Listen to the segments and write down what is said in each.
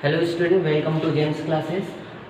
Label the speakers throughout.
Speaker 1: Hello student, welcome to James classes.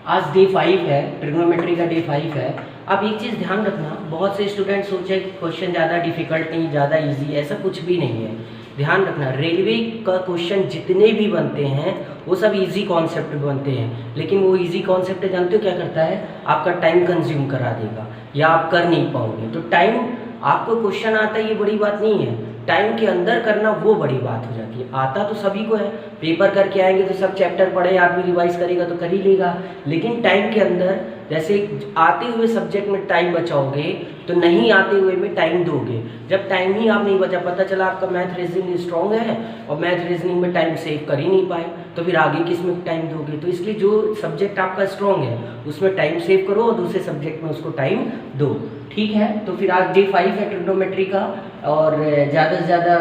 Speaker 1: आज day 5 है, trigonometry का डे 5 है। अब एक चीज़ ध्यान रखना, बहुत से स्टूडेंट सोचे क्वेश्चन ज़्यादा डिफिकल्ट नहीं, ज़्यादा इजी, ऐसा कुछ भी नहीं है। ध्यान रखना, रेलवे का क्वेश्चन जितने भी बनते हैं वो सब इजी कॉन्सेप्ट बनते हैं, लेकिन वो इजी कॉन्सेप्ट जानते हो क्या करता है? आपका टाइम कंज्यूम करा देगा या आप कर नहीं पाओगे। तो टाइम, आपको क्वेश्चन आता है ये बड़ी बात नहीं है, टाइम के अंदर करना वो बड़ी बात हो जाती है। आता तो सभी को है, पेपर करके आएंगे तो सब चैप्टर पढ़े आदमी रिवाइज करेगा तो कर ही लेगा, लेकिन टाइम के अंदर जैसे आते हुए सब्जेक्ट में टाइम बचाओगे तो नहीं आते हुए में टाइम दोगे। जब टाइम ही आप नहीं बचा, पता चला आपका मैथ रीजनिंग स्ट्रॉन्ग है और मैथ रीजनिंग में टाइम सेव कर ही नहीं पाए, तो फिर आगे किस में टाइम दोगे? तो इसलिए जो सब्जेक्ट आपका स्ट्रॉन्ग है उसमें टाइम सेव करो और दूसरे सब्जेक्ट में उसको टाइम दो। ठीक है, तो फिर आज डे 5 है ट्रिग्नोमेट्री का, और ज़्यादा से ज़्यादा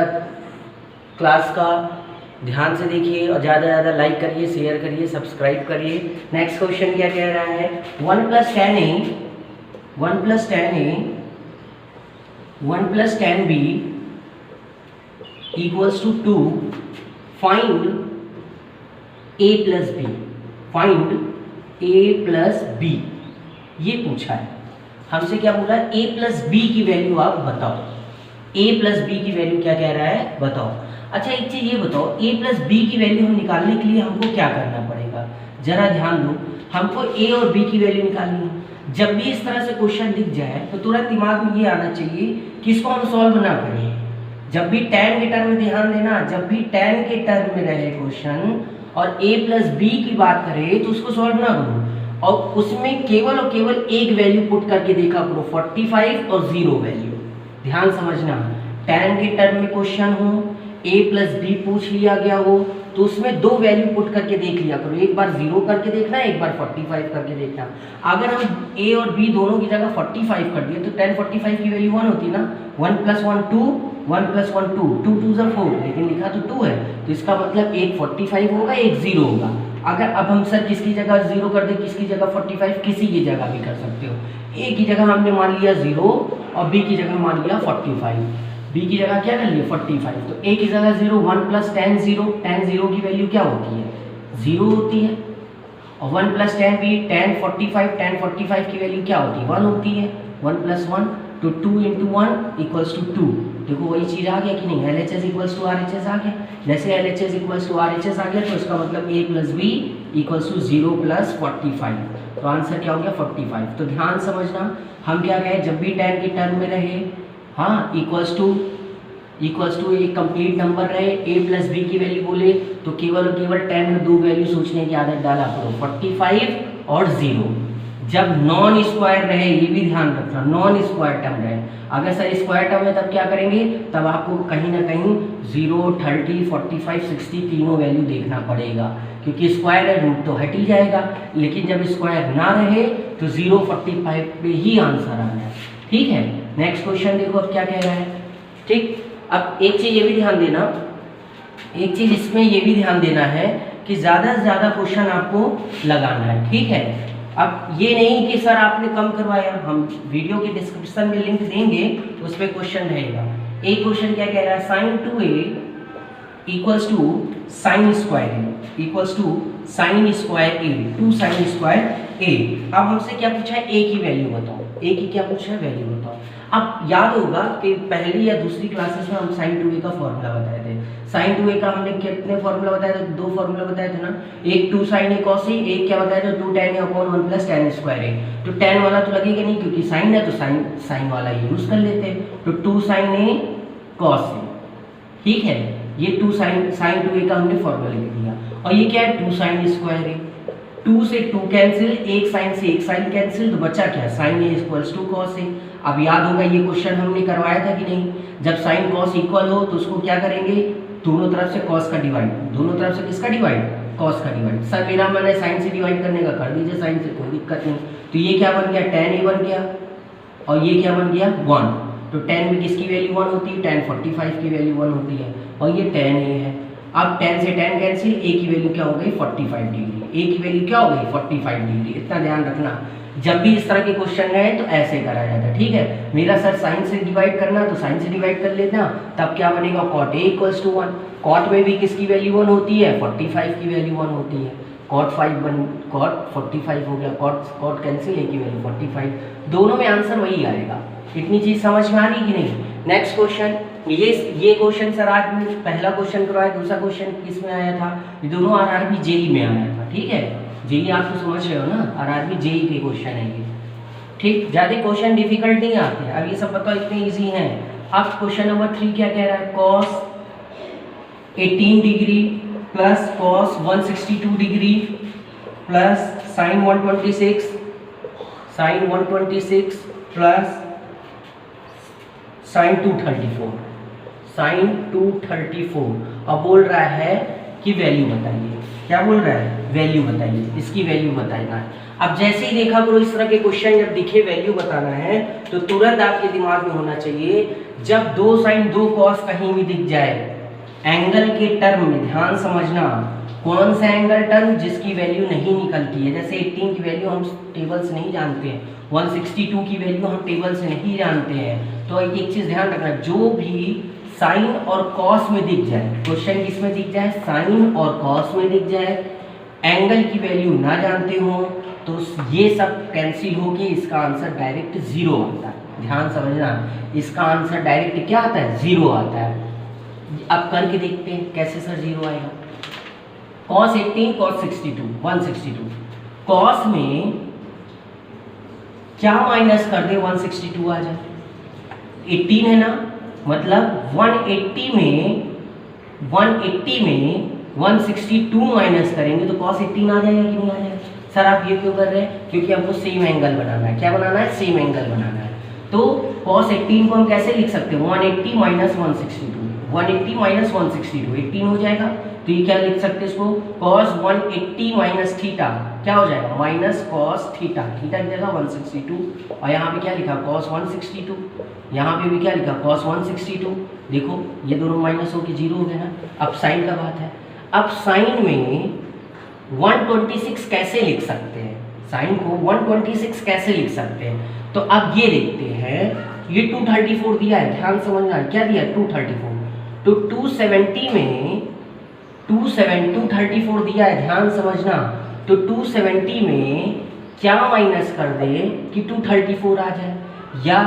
Speaker 1: क्लास का ध्यान से देखिए और ज़्यादा से ज़्यादा लाइक करिए, शेयर करिए, सब्सक्राइब करिए। नेक्स्ट क्वेश्चन क्या कह रहा है? 1 + 10a 1 + 10a 1 + 10b = 2। Find a + b। Find a + b, ये पूछा है हमसे। क्या बोला? a + b की वैल्यू आप बताओ। a + b की वैल्यू क्या कह रहा है बताओ। अच्छा, एक चीज ये बताओ, a + b की वैल्यू हम निकालने के लिए हमको क्या करना पड़ेगा? जरा ध्यान दो, हमको a और b की वैल्यू निकालनी है। जब भी इस तरह से क्वेश्चन दिख जाए तो तुरंत दिमाग में ये आना चाहिए कि इसको हम सॉल्व ना करें। जब भी tan के टर्म में ध्यान देना, जब भी tan के टर्म में रहे क्वेश्चन और a + b की बात करें तो उसको सॉल्व ना करो, और उसमें केवल और केवल एक वैल्यू पुट करके देखा करो, 45 और 0 वैल्यू। ध्यान समझना, tan के टर्म में क्वेश्चन हो, a + b पूछ लिया गया हो तो उसमें दो वैल्यू पुट करके देख लिया करो, एक बार 0 करके देखना, एक बार 45 करके देखना। अगर हम a और b दोनों की जगह 45 कर दिए तो tan 45 की वैल्यू 1 होती ना, 1 + 1 2, 1 + 1 2, 2 2 = 4, लेकिन लिखा तो 2 है, तो इसका मतलब एक 45 होगा, एक 0 होगा। अगर अब हम सर किसकी जगह 0 कर दे, किसकी जगह 45, किसी की जगह भी कर सकते हो। a की जगह हमने मान लिया 0 और b की जगह मान लिया 45, b की जगह क्या कर लिया 45, तो a की जगह 0, 1 + tan 0, tan 0 की वैल्यू क्या होती है? 0 होती है। और 1 + tan b, tan 45 की वैल्यू क्या होती है? 1 होती है। 1 + 1, तो 2 × 1 = 2। देखो वही चीज़ आ गया कि नहीं? LHS = RHS आ गया। जैसे LHS = RHS आ गया तो इसका मतलब a + b = 0 + 45, तो आंसर क्या हो गया 45। तो ध्यान समझना, हम क्या कहें, जब भी tan के टर्म में रहे, हाँ, इक्वल्स टू एक कंप्लीट नंबर रहे, a + b की वैल्यू बोले तो केवल और केवल tan में दो वैल्यू सोचने की आदत डाला करो, 45 और 0। जब नॉन स्क्वायर रहे, ये भी ध्यान रखना, नॉन स्क्वायर टर्म रहे। अगर सर स्क्वायर टर्म है तब क्या करेंगे? तब आपको कहीं ना कहीं 0, 30, 45, 60 तीनों वैल्यू देखना पड़ेगा, क्योंकि स्क्वायर है, रूट तो हट ही जाएगा। लेकिन जब स्क्वायर ना रहे तो 0, 45 पे ही आंसर आना है। ठीक है, नेक्स्ट क्वेश्चन देखो अब क्या कह रहा है। ठीक, अब एक चीज ये भी ध्यान देना, एक चीज इसमें ये भी ध्यान देना है कि ज्यादा से ज्यादा क्वेश्चन आपको लगाना है। ठीक है, अब ये नहीं कि सर आपने कम करवाया, हम वीडियो के डिस्क्रिप्शन में लिंक देंगे, उस पर क्वेश्चन रहेगा। एक क्वेश्चन क्या कह रहा है? sin 2a = sin square a = sin square a, 2 sin square a। अब हमसे क्या पूछा है? a की वैल्यू बताओ। a की क्या पूछा है? वैल्यू बताओ। अब याद होगा कि पहली या दूसरी क्लासेस में हम sin 2a का फॉर्मूला बताए थे। sin 2a का हमने कितने फॉर्मूला बताए थे? दो फॉर्मूला बताए थे ना, एक 2 sin a cos a, एक क्या बताया था? 2 tan a / 1 + tan square a। तो tan वाला तो लगेगा नहीं क्योंकि sin है, तो sin वाला यूज कर लेते हैं, तो 2 sin a cos a। ठीक है, ये 2 sin 2a का हमने फॉर्मूला लिख दिया। और ये क्या है? 2 sin स्क्वायर a, 2 से 2 कैंसिल, एक साइन से एक साइन कैंसिल, तो बचा क्या? sin a = cos a। अब याद होगा ये क्वेश्चन हमने करवाया था कि नहीं? जब sin cos इक्वल हो तो उसको क्या करेंगे? दोनों तरफ से cos का डिवाइड, दोनों तरफ से किसका डिवाइड? cos का डिवाइड। सर मेरा मन है sin से डिवाइड करने का, कर दीजिए sin से, कोई दिक्कत नहीं। तो ये क्या बन गया? tan a बन गया, और ये क्या बन गया? 1। तो tan में किसकी वैल्यू 1 होती है? tan 45 की वैल्यू 1 होती है, और ये tan a है। अब tan से tan कैंसिल, a की वैल्यू क्या हो गई? 45 डिग्री। a की वैल्यू क्या हो गई? 45 डिग्री। इतना ध्यान रखना, जब भी इस तरह के क्वेश्चन रहे तो ऐसे करा जाता है, ठीक है। मेरा सर साइन से डिवाइड करना तो साइन से डिवाइड कर लेना, तब क्या बनेगा cot A equals to 1। Cot में भी किसकी वैल्यू 1 होती है, 45 की वैल्यू 1 होती है। कॉट 45 हो गया, कॉट कैंसिल, ए की वैल्यू 45, दोनों में आंसर वही आएगा। इतनी चीज समझ में आ रही कि नहीं। नेक्स्ट क्वेश्चन, ये क्वेश्चन सर आज में पहला क्वेश्चन करवाया, दूसरा क्वेश्चन किस में आया था, ये दोनों आरआरबी जेई में आया था, ठीक है। जेई आप तो समझ रहे हो ना, आरआरबी जेई के क्वेश्चन है ये, ठीक। ज्यादा क्वेश्चन डिफिकल्ट नहीं आते, अब ये सब बताओ इतने इजी हैं। अब क्वेश्चन नंबर 3 क्या कह रहा है, cos 18 degree plus cos 162 degree plus sin 126 plus sin 234। अब बोल रहा है कि वैल्यू बताइए, क्या बोल रहा है, वैल्यू बताइए, इसकी वैल्यू बताना है। अब जैसे ही देखा करो इस तरह के क्वेश्चन जब दिखे वैल्यू बताना है तो तुरंत आपके दिमाग में होना चाहिए, जब 2 sin 2 cos कहीं भी दिख जाए एंगल के टर्म में, ध्यान समझना, कौन सा एंगल टर्म जिसकी वैल्यू नहीं निकलती है। जैसे 18 की वैल्यू हम टेबल से नहीं जानते हैं, 162 की वैल्यू हम टेबल से नहीं जानते हैं, तो एक चीज ध्यान रखना, जो भी साइन और कॉस में दिख जाए, क्वेश्चन किस में दिख जाए, साइन और कॉस में दिख जाए, एंगल की वैल्यू ना जानते हो तो ये सब कैंसिल होके इसका आंसर डायरेक्ट 0 आता है। ध्यान समझना, इसका आंसर डायरेक्ट क्या आता है, 0 आता है। अब करके देखते हैं कैसे सर 0 आएगा। cos 18 cos 62 162, cos में क्या माइनस कर दे 162 आ जाए, 18 है ना, मतलब 180 में 162 माइनस करेंगे तो cos 18 आ जाएगा कि नहीं आ जाएगा। सर आप ये क्यों कर रहे हैं, क्योंकि हमको सेम एंगल बनाना है। क्या बनाना है, सेम एंगल बनाना है। तो cos 18 को हम कैसे लिख सकते हैं, 180 माइनस 162, 180 माइनस 162 18 हो जाएगा। तो ये क्या लिख सकते हैं इसको, cos 180 माइनस थीटा क्या हो जाएगा, माइनस cos थीटा, थीटा की जगह 162, और यहाँ पे क्या लिखा cos 162, यहाँ पे भी क्या लिखा cos 162। देखो ये दोनों माइनस होके 0 हो गए ना। अब साइन का बात है, अब साइन में 126 कैसे लिख सकते हैं, साइन को 126 कैसे लिख सकते हैं, तो अब ये देखते हैं, ये 234 दिया है, ध्यान समझना, क्या दिया है 234, तो 270 में 234 दिया है, ध्यान समझना, तो 270 में क्या माइनस कर दे कि 234 आ जाए, या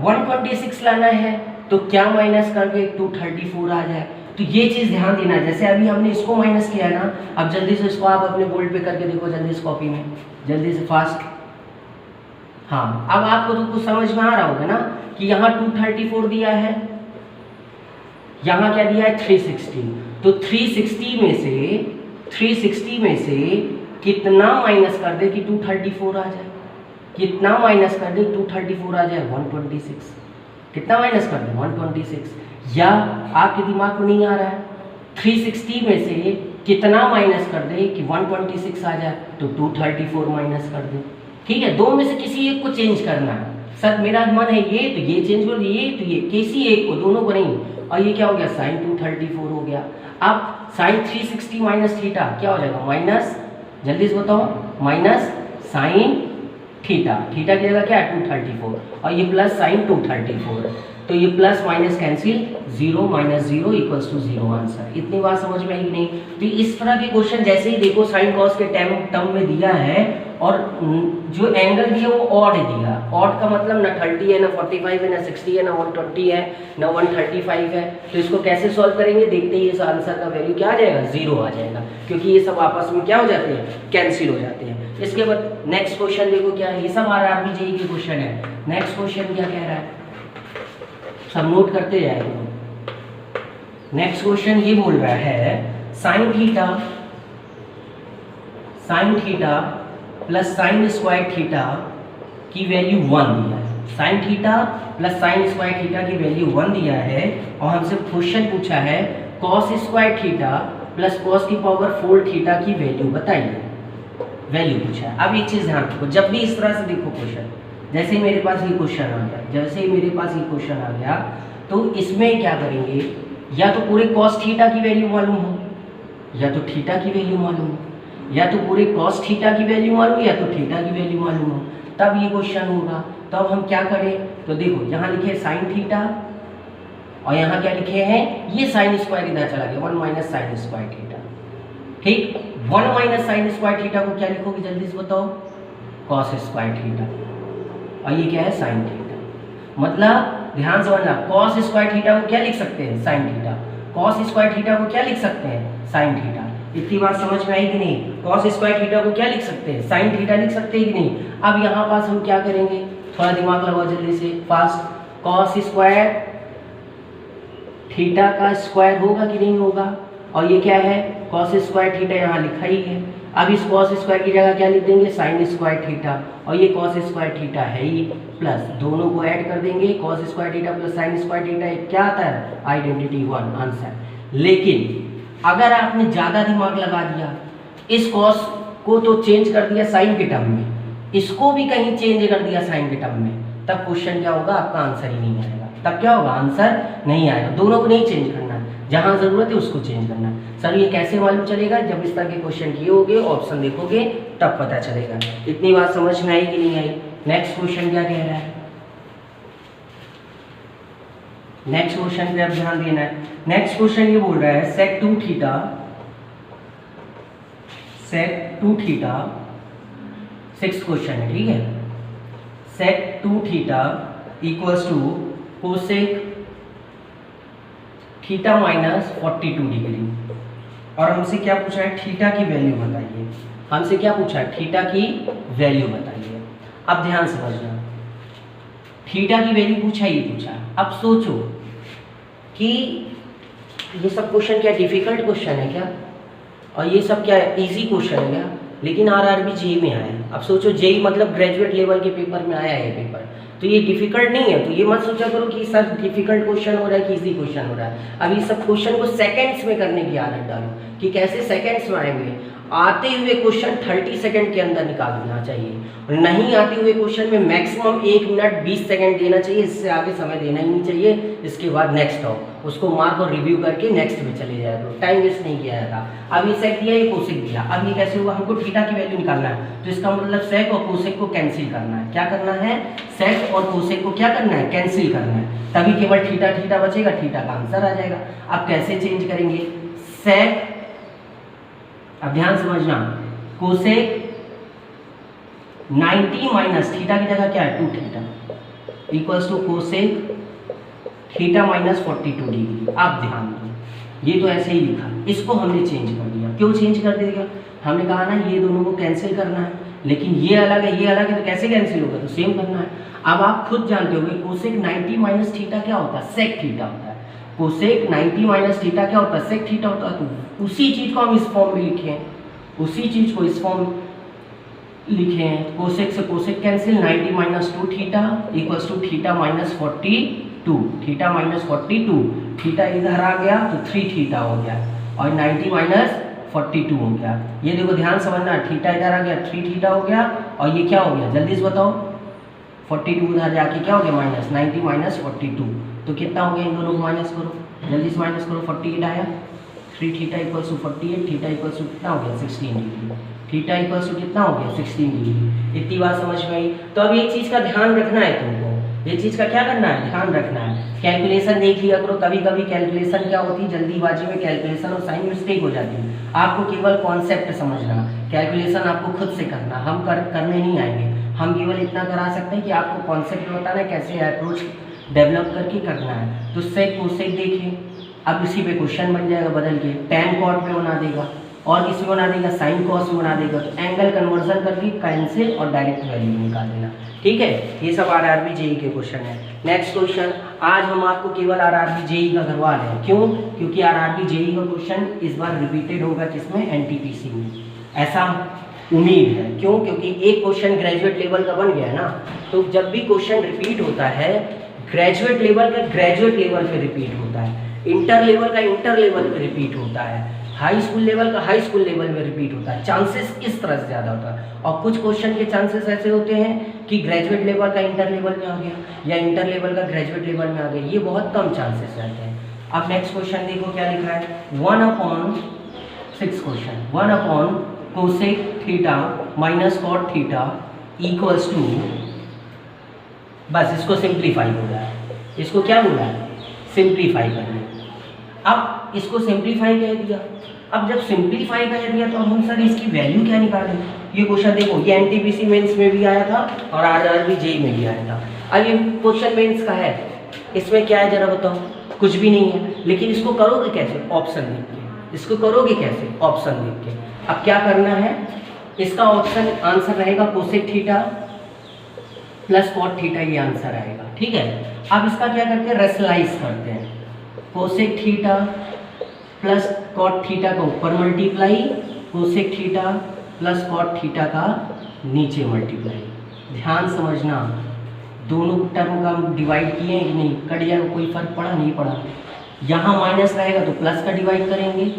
Speaker 1: 126 लाना है तो क्या माइनस कर दे 234 आ जाए। तो ये चीज ध्यान देना है। जैसे अभी हमने इसको माइनस किया ना, अब जल्दी से इसको आप अपने बोर्ड पे करके देखो, जल्दी से कॉपी में, जल्दी से फास्ट। हाँ अब आपको तो कुछ समझ में आ रहा होगा ना कि यहाँ 234 दिया है, यहाँ क्या दिया है 360, तो 360 में से कितना माइनस कर दे कि 234 आ जाए, कितना माइनस कर दे 234 आ जाए 126, कितना माइनस कर दे 126, या आपके दिमाग में नहीं आ रहा है 360 में से कितना माइनस कर दे कि 126 आ जाए, तो 234 माइनस कर दे, ठीक है। दो में से किसी एक को चेंज करना है। सर मेरा मन है ये तो ये चेंज कर दो, ये तो ये, किसी एक को, दोनों को नहीं। और ये क्या हो गया साइन 234 हो गया। अब साइन 360 माइनस थीटा क्या हो जाएगा, माइनस, जल्दी से बताओ, माइनस साइन थीटा, थीटा की जगह क्या है 234, और ये प्लस साइन 234, तो ये plus minus cancel, 0 minus 0 equals to 0 answer. इतनी बात समझ में आई कि नहीं। तो इस तरह के क्वेश्चन जैसे ही देखो साइन कॉस के टर्म में दिया है और जो एंगल दिया वो ऑड दिया, ऑड का मतलब ना 30 है, ना 45 है, ना 60 है, ना 120 है, ना 135 है, तो इसको कैसे सॉल्व करेंगे, देखते ही इस आंसर का वैल्यू क्या आ जाएगा, 0 आ जाएगा, क्योंकि ये सब आपस में क्या हो जाते हैं, कैंसिल हो जाते हैं। इसके बाद नेक्स्ट क्वेश्चन देखो क्या है, ये सब आरआरबी जेईई के क्वेश्चन है। नेक्स्ट क्वेश्चन क्या कह रहा है, सब नोट करते जाएंगे। नेक्स्ट क्वेश्चन ये बोल रहा है sine theta plus sign square theta की वैल्यू 1 दिया है, sine theta plus sign square theta की वैल्यू 1 दिया है, और हमसे क्वेश्चन पूछा है cos square theta plus cos की पावर 4 थीटा की वैल्यू बताइए, वैल्यू पूछा है। अब एक चीज ध्यान रखो, जब भी इस तरह से देखो क्वेश्चन, जैसे ही मेरे पास ये क्वेश्चन आ गया, जैसे ही मेरे पास ये क्वेश्चन आ गया, तो इसमें क्या करेंगे, या तो पूरे कॉस थीटा की वैल्यू मालूम हो, या तो थीटा की वैल्यू मालूम हो, या तो पूरे कॉस थीटा की वैल्यू मालूम, या तो थीटा की वैल्यू मालूम हो। तब ये क्वेश्चन होगा। तो अब हम क्या करें, तो देखो यहाँ लिखे साइन थीटा और यहाँ क्या लिखे हैं, ये साइन स्क्वायर इधर चला गया, 1 माइनस साइन स्क्वायर थीटा। ठीक, 1 माइनस साइन स्क्वायर थीटा को क्या लिखोगे जल्दी से बताओ, कॉस स्क्वायर थीटा, और ये क्या है साइन थीटा। मतलब ध्यान से समझना, कॉस स्क्वायर थीटा को क्या लिख सकते हैं, sine theta. Cos square theta को क्या लिख सकते हैं, साइन थीटा। इतनी बात समझ में आई कि नहीं, कॉस स्क्वायर थीटा को क्या लिख सकते हैं, साइन थीटा लिख सकते हैं कि नहीं। अब यहाँ पास हम क्या करेंगे, थोड़ा दिमाग लगाओ जल्दी से फास्ट। कॉस स्क्वायर थीटा का स्क्वायर होगा कि नहीं होगा, और ये क्या है, कॉस स्क्वायर थीटा यहाँ लिखा ही है। अब इस कॉस स्क्वायर की जगह क्या लिख देंगे, साइन स्क्वायर थीटा, और ये कॉस स्क्वायर थीटा है ही, प्लस दोनों को ऐड कर देंगे, cos square theta plus sign square theta, क्या आता है, आइडेंटिटी 1 आंसर। लेकिन अगर आपने ज़्यादा दिमाग लगा दिया, इस कॉस को तो चेंज कर दिया साइन के टर्म में, इसको भी कहीं चेंज कर दिया साइन के टर्म में, तब क्वेश्चन क्या होगा, आपका आंसर ही नहीं आएगा। तब क्या होगा, आंसर नहीं आएगा। दोनों को नहीं चेंज करना, जहां जरूरत है उसको चेंज करना। सर ये कैसे मालूम चलेगा, जब इस तरह के क्वेश्चन किए होगे, ऑप्शन देखोगे तब पता चलेगा। इतनी बात समझ में आई कि नहीं आई। नेक्स्ट क्वेश्चन क्या कह रहा है, नेक्स्ट क्वेश्चन पे अब ध्यान देना है। नेक्स्ट क्वेश्चन ये बोल रहा है sec 2 theta, sec 2 theta, 6th question है, ठीक है। Sec 2 theta equals to cosec theta minus 42 degree, और हमसे क्या पूछा है, थीटा की वैल्यू बताइए। हमसे क्या पूछा है, थीटा की वैल्यू बताइए। अब ध्यान समझना, थीटा की वैल्यू पूछा, ये पूछा। अब सोचो कि ये सब क्वेश्चन क्या डिफिकल्ट क्वेश्चन है क्या, और ये सब क्या इजी क्वेश्चन है क्या, लेकिन आरआरबी जेई में आया। अब सोचो जेई मतलब ग्रेजुएट लेवल के पेपर में आया है ये पेपर, तो ये डिफिकल्ट नहीं है। तो ये मत सोचा करो कि सर डिफिकल्ट क्वेश्चन हो रहा है कि इजी क्वेश्चन हो रहा है। अब ये सब क्वेश्चन को सेकंड्स में करने की आदत डालो कि कैसे सेकंड्स में आएंगे। आते हुए क्वेश्चन 30 सेकंड के अंदर निकाल देना चाहिए, और नहीं आते हुए क्वेश्चन में मैक्सिमम 1 मिनट 20 सेकंड देना चाहिए, इससे आगे समय देना ही नहीं चाहिए। इसके बाद नेक्स्ट आओ, उसको मार्क और रिव्यू करके नेक्स्ट में चले जाए, तो टाइम वेस्ट नहीं किया जाता। अब ये सेक दिया, ये कोसेक दिया, अब ये कैसे हुआ, हमको थीटा की वैल्यू निकालना है, तो इसका मतलब सेक और कोसेक को कैंसिल करना है। क्या करना है, सेक और कोसेक को क्या करना है, कैंसिल करना है, तभी केवल थीटा थीटा बचेगा, थीटा का आंसर आ जाएगा। अब कैसे चेंज करेंगे, सेक, अब ध्यान समझना, कोसेक 90 माइनस थीटा की जगह क्या है 2 theta equals to cosec theta minus 42 degree. आप ध्यान दो, ये तो ऐसे ही लिखा, इसको हमने चेंज कर दिया। क्यों चेंज कर दिया, हमने कहा ना ये दोनों को कैंसिल करना है, लेकिन ये अलग है, ये अलग है, तो कैसे कैंसिल होगा, तो सेम करना है। अब आप खुद जानते होंगे कोसेक 90 माइनस थीटा क्या होता है, सेक थीटा होता है। कोसेक 90 माइनस थीटा क्या होता है, सेक थीटा होता है। तो उसी चीज को हम इस फॉर्म में लिखे हैं, उसी चीज को इस फॉर्म लिखे हैं। कोसेक से cosec cancel, 90 minus 2 theta equals to theta minus 42, theta minus 42, theta इधर आ गया तो 3 थीटा हो गया, और 90 माइनस 42 हो गया। ये देखो ध्यान समझना, थीटा इधर आ गया 3 थीटा हो गया, और ये क्या हो गया जल्दी से बताओ, 42 उधर जाके क्या हो गया माइनस, 90 माइनस 42, तो कितना हो गया, इन दोनों को माइनस करो, जल्दी से माइनस करो, 48 आया, 3 theta equals to 48, theta equals to कितना हो गया 16 डिग्री, थीटा इक्वल्स टू कितना हो गया 16 डिग्री। इतनी बात समझ में आई। तो अब एक चीज़ का ध्यान रखना है तुमको, ये चीज़ का क्या करना है, ध्यान रखना है। कैलकुलेशन देख लिया करो, कभी कभी कैलकुलेशन क्या होती है, जल्दीबाजी में कैलकुलेशन और साइन मिस्टेक हो जाती है। आपको केवल कॉन्सेप्ट समझना, कैलकुलेशन आपको खुद से करना, हम करने नहीं आएंगे। हम केवल इतना करा सकते हैं कि आपको कॉन्सेप्ट बताना है, कैसे अप्रोच डेवलप करके करना है। तो सेक कोसेक देखिए, अब इसी पे क्वेश्चन बन जाएगा बदल के, टैन कॉट में बना देगा, और किसी में बना देगा साइन कॉस में बना देगा। तो एंगल कन्वर्जन करके कैंसिल और डायरेक्ट वैल्यू निकाल देना, ठीक है। ये सब आरआरबी जेई के क्वेश्चन है। नेक्स्ट क्वेश्चन, आज हम आपको केवल आरआरबी जेई का करवा रहे हैं, क्यों, क्योंकि आरआरबी जेई का क्वेश्चन इस बार रिपीटेड होगा, किसमें, एनटीपीसी में, ऐसा उम्मीद है। क्यों, क्योंकि एक क्वेश्चन ग्रेजुएट लेवल का बन गया है ना, तो जब भी क्वेश्चन रिपीट होता है, ग्रेजुएट लेवल का ग्रेजुएट लेवल पे रिपीट होता है, इंटर लेवल का इंटर लेवल पे रिपीट होता है, हाई स्कूल लेवल का हाई स्कूल लेवल में रिपीट होता है। चांसेस इस तरह से ज़्यादा होता है, और कुछ क्वेश्चन के चांसेस ऐसे होते हैं कि ग्रेजुएट लेवल का इंटर लेवल में आ गया, या इंटर लेवल का ग्रेजुएट लेवल में आ गया, ये बहुत कम चांसेस रहते हैं। अब नेक्स्ट क्वेश्चन देखो क्या लिखा है, 1/6 क्वेश्चन, 1/कोसेक theta minus cot theta equals to, बस इसको सिंप्लीफाई बोला है, इसको क्या बोला है, सिंप्लीफाई करना। अब इसको सिंप्लीफाई कह दिया, अब जब सिंप्लीफाई कर दिया तो अब हम सर इसकी वैल्यू क्या निकालें। ये क्वेश्चन देखो, ये एनटीपीसी मेंस में भी आया था और आरआरबी जेईई में भी आया था। अब ये क्वेश्चन मेंस का है, इसमें क्या है जरा बताओ, कुछ भी नहीं है, लेकिन इसको करोगे कैसे, ऑप्शन देख के। इसको करोगे कैसे, ऑप्शन देख के। अब क्या करना है, इसका ऑप्शन आंसर रहेगा cosec theta plus cot theta, ये आंसर आएगा, ठीक है। अब इसका क्या करते हैं, रेशनलाइज करते हैं, cosec theta plus cot theta का ऊपर multiply, cosec theta plus cot theta का नीचे मल्टीप्लाई। ध्यान समझना, दोनों टर्म का हम डिवाइड किए हैं कि नहीं, कट जाएगा, कोई फर्क पड़ा नहीं पड़ा। यहाँ माइनस रहेगा तो प्लस का डिवाइड करेंगे,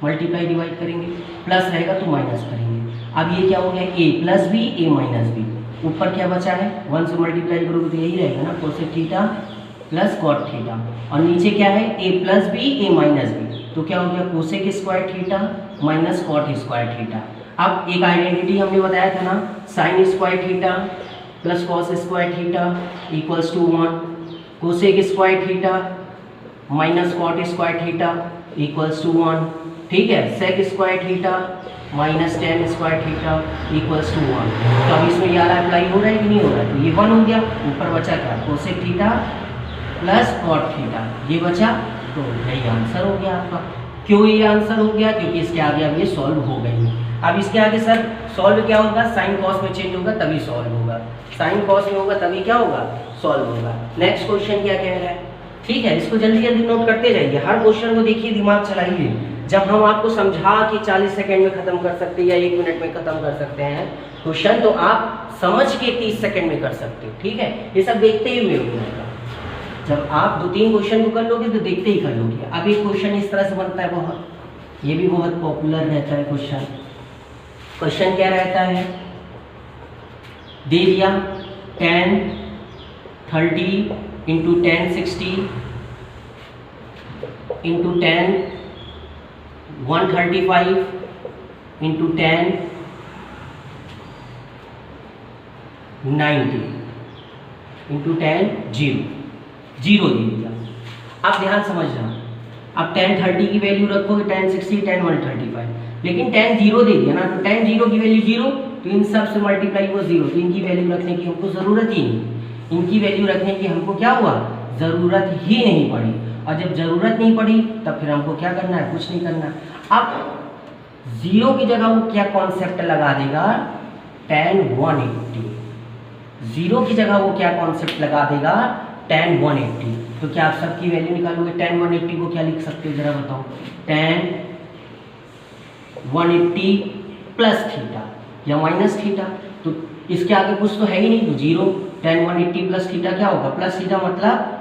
Speaker 1: मल्टीप्लाई डिवाइड करेंगे, प्लस रहेगा तो माइनस करेंगे। अब ये क्या हो गया, ए plus B A minus B, ऊपर क्या बचा है, 1 से मल्टीप्लाई करोगे तो यही रहेगा ना, cosec theta plus cot theta, और नीचे क्या है, A plus B A minus B, तो क्या हो गया, cosec square theta minus cot square theta. अब एक आइडेंटिटी हमने बताया था ना, sine square theta plus cos square theta equals to 1, cosec square theta minus cot square theta equals to 1, ठीक है। Sec square theta minus tan square theta equals to 1। तो अब इसमें ये वाला अप्लाई हो रहा है कि नहीं हो रहा है, तो ये 1 हो गया, ऊपर बचा क्या, cosec theta plus cot theta, ये बचा, तो यही आंसर हो गया आपका। क्यों ये आंसर हो गया, क्योंकि इसके आगे अब ये सॉल्व हो गई। अब इसके आगे सर सॉल्व क्या होगा, साइन कॉस में चेंज होगा तभी सॉल्व होगा, साइन कॉस में होगा तभी क्या होगा, सॉल्व होगा। नेक्स्ट क्वेश्चन क्या कह रहा है, ठीक है, इसको जल्दी जल्दी नोट करते जाइए, हर क्वेश्चन को देखिए, दिमाग चलाइए। जब हम आपको समझा कि 40 सेकंड में खत्म कर सकते हैं या 1 मिनट में खत्म कर सकते हैं क्वेश्चन, तो आप समझ के 30 सेकंड में कर सकते हो, ठीक है। ये सब देखते ही हुए होगा, जब आप 2-3 क्वेश्चन को कर लोगे तो देखते ही कर लोगे। अब एक क्वेश्चन इस तरह से बनता है, बहुत, ये भी बहुत पॉपुलर रहता है क्वेश्चन। क्वेश्चन क्या रहता है, दे दिया 10 30 इंटू 10 60 इंटू 10 135 इंटू 10 90 इंटू 10 0 दे दिया। अब ध्यान समझना, अब 10 30 की वैल्यू रखोगे, 10 60 10 135, लेकिन 10 0 दे दिया ना, तो 10 0 की वैल्यू 0, तो इन सब से मल्टीप्लाई हुआ 0, तो इनकी वैल्यू रखने की हमको ज़रूरत ही नहीं, इनकी वैल्यू रखने की हमको क्या हुआ, ज़रूरत ही नहीं पड़ी। और जब ज़रूरत नहीं पड़ी तब फिर हमको क्या करना है, कुछ नहीं करना। अब 0 की जगह वो क्या कॉन्सेप्ट लगा देगा, tan 180, 0 की जगह वो क्या कॉन्सेप्ट लगा देगा, tan 180। तो क्या आप सबकी वैल्यू निकालोगे, tan 180 को क्या लिख सकते हो जरा बताओ, tan 180 प्लस थीटा या माइनस थीटा, तो इसके आगे कुछ तो है ही नहीं, तो 0, tan 180 प्लस थीटा क्या होगा, प्लस थीटा मतलब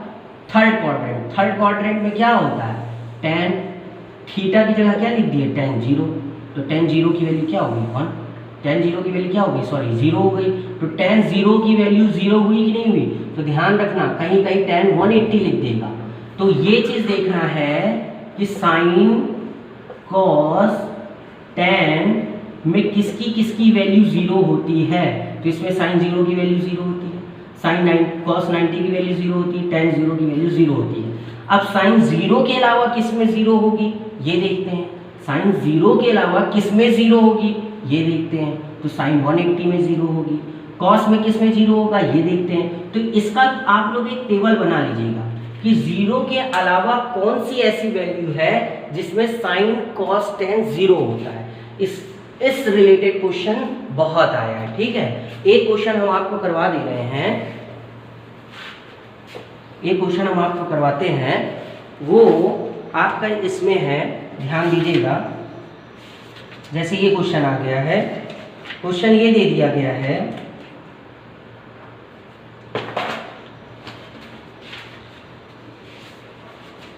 Speaker 1: थर्ड क्वाड्रेंट, थर्ड क्वाड्रेंट में क्या होता है, tan थीटा की जगह क्या लिख दिए, tan 0, तो tan 0 की वैल्यू क्या होगी 1, tan 0 की वैल्यू क्या होगी, सॉरी 0 हो गई, तो tan 0 की वैल्यू 0 हुई कि नहीं हुई, तो ध्यान रखना कहीं कहीं tan 180 लिख देगा। तो ये चीज देखना है कि साइन कॉस tan में किसकी किसकी वैल्यू 0 होती है, तो इसमें साइन 0 की वैल्यू 0 होती है, साइन कॉस 90 की वैल्यू 0 होती है, tan 0 की वैल्यू 0 होती है। अब साइन 0 के अलावा किस में 0 होगी, ये देखते हैं, साइन 0 के अलावा किस में 0 होगी, ये देखते हैं, तो साइन 180 में 0 होगी, कॉस में किस में 0 होगा, ये देखते हैं। तो इसका आप लोग एक टेबल बना लीजिएगा कि 0 के अलावा कौन सी ऐसी वैल्यू है जिसमें साइन कॉस tan 0 होता है। इस रिलेटेड क्वेश्चन बहुत आया है, ठीक है। एक क्वेश्चन हम आपको करवा दे रहे हैं, एक क्वेश्चन हम आपको करवाते हैं, वो आपका इसमें है, ध्यान दीजिएगा। जैसे ये क्वेश्चन आ गया है, क्वेश्चन ये दे दिया गया है,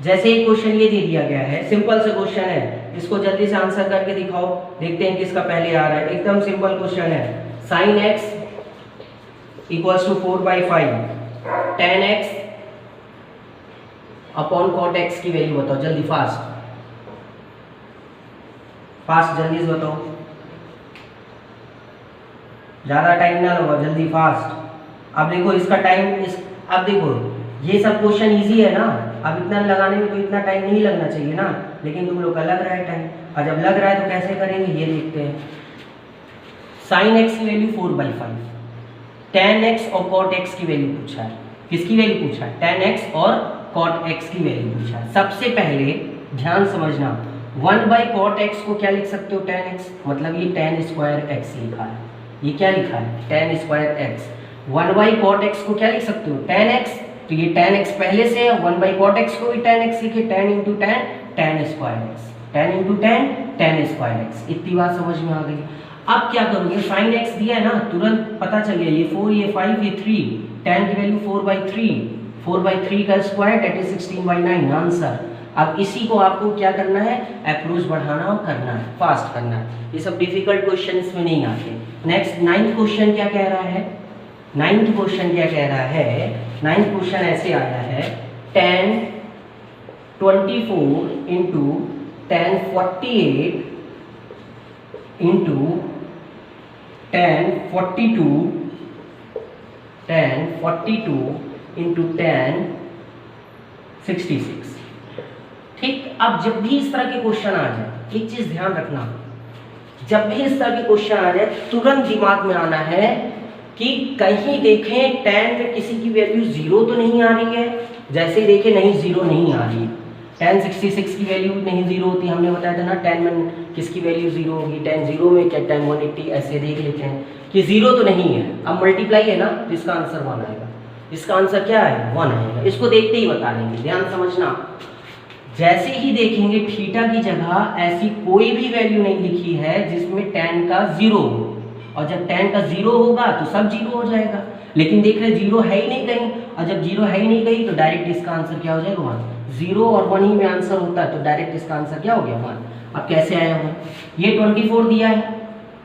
Speaker 1: जैसे एक क्वेश्चन ये दे दिया गया है, सिंपल सा क्वेश्चन है, इसको जल्दी से आंसर करके दिखाओ, देखते हैं किसका पहले आ रहा है। एकदम सिंपल क्वेश्चन है, sine x equals to 4/5 tan x upon cot x की वैल्यू बताओ, जल्दी फास्ट फास्ट जल्दी से बताओ। ज़्यादा टाइम ना लो, जल्दी फास्ट। अब देखो इसका टाइम अब देखो ये सब क्वेश्चन इजी है ना, अब इतना लगाने में तो इतना टाइम नहीं लगना चाहिए ना, लेकिन तुम लोग का लग रहा है टाइम, और जब लग रहा है तो कैसे करेंगे ये देखते हैं। साइन एक्स की वैल्यू 4/5, tan x और cot x की वैल्यू पूछा है। किसकी वैल्यू पूछा है? tan x और cot x की वैल्यू पूछा है। सबसे पहले ध्यान समझना, 1/cot x को क्या लिख सकते हो? tan x, मतलब ये tan स्क्वायर x लिखा है। ये क्या लिखा है? tan square x। 1/cot x को क्या लिख सकते हो? tan x, तो ये tan x पहले से है, 1/cot x को भी tan x लिखे, tan into tan, tan square x, tan into tan, tan square x। इतनी बात समझ में आ गई। अब क्या करोगे? साइन x दिया है ना, तुरंत पता चल गया, ये 4, ये 5, ये 3, tan की वैल्यू 4/3, 4/3 का स्क्वायर दैट इज 16/9 आंसर। अब इसी को आपको क्या करना है? अप्रोच बढ़ाना और करना है, फास्ट करना है। ये सब डिफिकल्ट क्वेश्चन इसमें नहीं आते। नेक्स्ट 9th क्वेश्चन क्या कह रहा है? 9th क्वेश्चन क्या कह रहा है? 9th क्वेश्चन ऐसे आया है, tan 24 into tan 48 into tan 42 into tan 66। ठीक, अब जब भी इस तरह के क्वेश्चन आ जाए, एक चीज ध्यान रखना, जब भी इस तरह के क्वेश्चन आ जाए तुरंत दिमाग में आना है कि कहीं देखें tan में किसी की वैल्यू 0 तो नहीं आ रही है। जैसे ही देखें नहीं 0 नहीं आ रही है, tan 66 की वैल्यू नहीं 0 होती, हमने बताया था ना tan में किसकी वैल्यू 0 होगी, tan 0 में क्या tan 180, ऐसे देख लेते हैं कि 0 तो नहीं है। अब मल्टीप्लाई है ना, तो इसका आंसर 1 आएगा। इसका आंसर क्या है? 1 आएगा। इसको देखते ही बता देंगे, ध्यान समझना। जैसे ही देखेंगे थीटा की जगह ऐसी कोई भी वैल्यू नहीं लिखी है जिसमें tan का 0 हो, और जब tan का 0 होगा तो सब 0 हो जाएगा, लेकिन देख रहे 0 है ही नहीं कहीं, और जब 0 है ही नहीं कहीं तो डायरेक्ट इसका आंसर क्या हो जाएगा? 1। 0 और 1 ही में आंसर होता है, तो डायरेक्ट इसका आंसर क्या हो गया? 1। अब कैसे आया 1? ये 24 दिया है,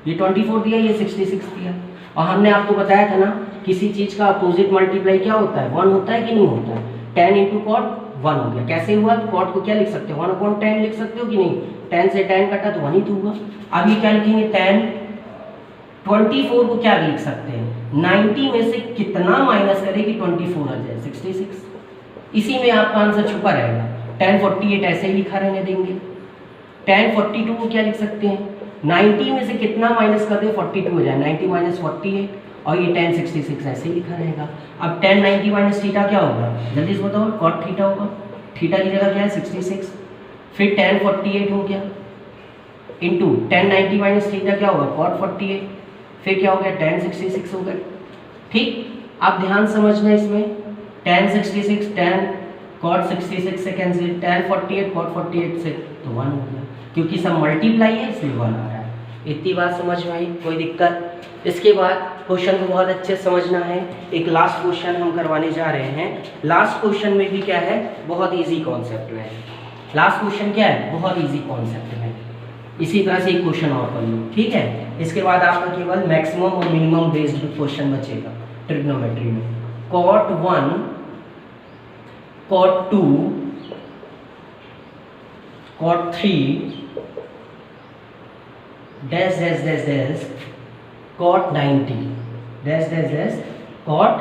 Speaker 1: ये 24 दिया, ये 66 दिया, और हमने आपको बताया था ना किसी चीज का अपोजिट मल्टीप्लाई क्या होता है? 1 होता है कि नहीं होता है? tan इंटू कॉट 1 हो गया। कैसे हुआ? तो कॉट को क्या लिख सकते हो? 1/10 लिख सकते हो कि नहीं? tan से tan कटा तो 1 ही तो हुआ। अब ये क्या लिखेंगे? tan 24 को क्या लिख सकते हैं? 90 में से कितना माइनस करें कि 24 आ जाए? 66। इसी में आपका आंसर छुपा रहेगा। tan 48 ऐसे ही लिखा रहने देंगे। tan 42 को क्या लिख सकते हैं? 90 में से कितना माइनस कर दे 42 हो जाए, 90 माइनस 48, और ये tan 66 ऐसे ही लिखा रहेगा। अब tan 90 माइनस थीटा क्या होगा? जल्दी से बताओ। cot थीटा होगा, थीटा की जगह क्या है? 66, फिर tan 48 हो गया इंटू tan 90 माइनस थीटा क्या होगा? cot 48, फिर क्या हो गया? tan 66 हो गया। ठीक, अब ध्यान समझना इसमें, tan 66 tan cot 66 से कैंसिल, tan 48 cot 48 से तो 1 हो गया, क्योंकि सब मल्टीप्लाई है इसलिए 1 आ रहा है। इतनी बात समझ में आई? कोई दिक्कत? इसके बाद क्वेश्चन को बहुत अच्छे से समझना है। एक लास्ट क्वेश्चन हम करवाने जा रहे हैं। लास्ट क्वेश्चन में भी क्या है? बहुत इजी कॉन्सेप्ट में है। लास्ट क्वेश्चन क्या है? बहुत इजी कॉन्सेप्ट में। इसी तरह से एक क्वेश्चन और कर लो, ठीक है? इसके बाद आपका केवल मैक्सिमम और मिनिमम बेस्ड क्वेश्चन बचेगा ट्रिग्नोमेट्री में। cot 1 cot 2 cot 3 dash dash dash dash cot 90 dash dash dash cot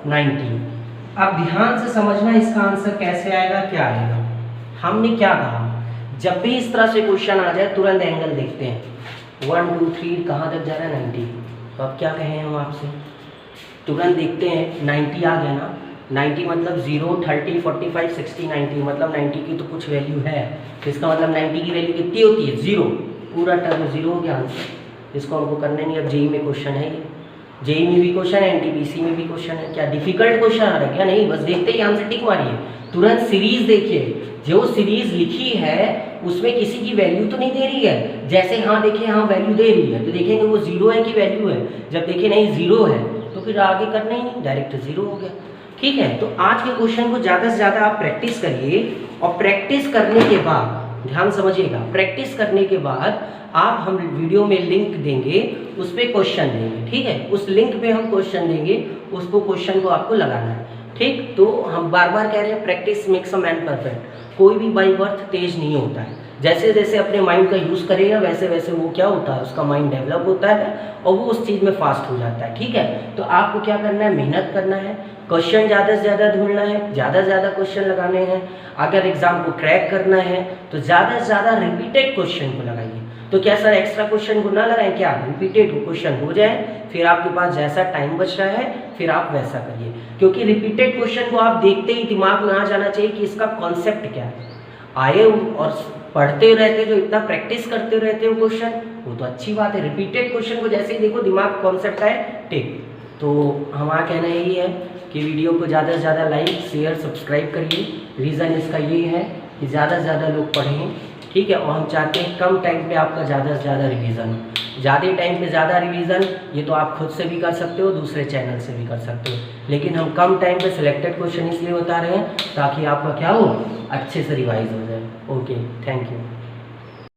Speaker 1: 90। अब ध्यान से समझना इसका आंसर कैसे आएगा, क्या आएगा। हमने क्या कहा? जब भी इस तरह से क्वेश्चन आ जाए तुरंत एंगल देखते हैं, 1 2 3 कहाँ तक जा रहा है? 90। तो अब क्या कहें हम आपसे? तुरंत देखते हैं 90 आ गया ना, 90 मतलब 0 30 45 60 90, मतलब 90 की तो कुछ वैल्यू है, तो इसका मतलब 90 की वैल्यू कितनी होती है? 0। पूरा टर्म 0 हो गया आंसर। इसको हमको करना नहीं। अब जेई में क्वेश्चन है, ये जेई में भी क्वेश्चन है, एनटीपीसी में भी क्वेश्चन है। क्या डिफिकल्ट क्वेश्चन आ रहा है क्या? नहीं, बस देखते ही आंसर टिक मारिए। तुरंत सीरीज देखिए, जो सीरीज लिखी है उसमें किसी की वैल्यू तो नहीं दे रही है। जैसे हाँ देखें हाँ वैल्यू दे रही है तो देखेंगे वो 0 है कि वैल्यू है। जब देखें नहीं 0 है तो फिर आगे करना ही नहीं, डायरेक्ट 0 हो गया। ठीक है, तो आज के क्वेश्चन को ज़्यादा से ज़्यादा आप प्रैक्टिस करिए, और प्रैक्टिस करने के बाद ध्यान समझिएगा, प्रैक्टिस करने के बाद आप हम वीडियो में लिंक देंगे, उस पर क्वेश्चन देंगे। ठीक है, उस लिंक पे हम क्वेश्चन देंगे, उसको क्वेश्चन को आपको लगाना है। ठीक, तो हम बार बार कह रहे हैं practice makes a man perfect. कोई भी बाई बर्थ तेज नहीं होता है, जैसे जैसे अपने माइंड का यूज़ करेगा वैसे वैसे वो क्या होता है, उसका माइंड डेवलप होता है और वो उस चीज़ में फास्ट हो जाता है। ठीक है, तो आपको क्या करना है, मेहनत करना है, क्वेश्चन ज़्यादा से ज़्यादा ढूंढना है, ज़्यादा से ज़्यादा क्वेश्चन लगाने हैं। अगर एग्जाम को क्रैक करना है तो ज़्यादा से ज़्यादा रिपीटेड क्वेश्चन को लगाइए। तो क्या सर एक्स्ट्रा क्वेश्चन को ना लगाएं, क्या रिपीटेड क्वेश्चन हो जाए, फिर आपके पास जैसा टाइम बच रहा है फिर आप वैसा करिए, क्योंकि रिपीटेड क्वेश्चन को आप देखते ही दिमाग में आ जाना चाहिए कि इसका कॉन्सेप्ट क्या है। आए और पढ़ते रहते, जो इतना प्रैक्टिस करते रहते हो क्वेश्चन, वो तो अच्छी बात है। रिपीटेड क्वेश्चन को जैसे ही देखो दिमाग कॉन्सेप्ट है, ठीक। तो हमारा कहना यही है कि वीडियो को ज़्यादा से ज़्यादा लाइक शेयर सब्सक्राइब करिए। रीज़न इसका ये है कि ज़्यादा से ज़्यादा लोग पढ़ें, ठीक है, और हम चाहते हैं कम टाइम पे आपका ज़्यादा से ज़्यादा रिवीजन हो। ज़्यादा टाइम पे ज़्यादा रिवीजन ये तो आप खुद से भी कर सकते हो, दूसरे चैनल से भी कर सकते हो, लेकिन हम कम टाइम पे सिलेक्टेड क्वेश्चन इसलिए बता रहे हैं ताकि आपका क्या हो, अच्छे से रिवाइज हो जाए। Okay, thank you.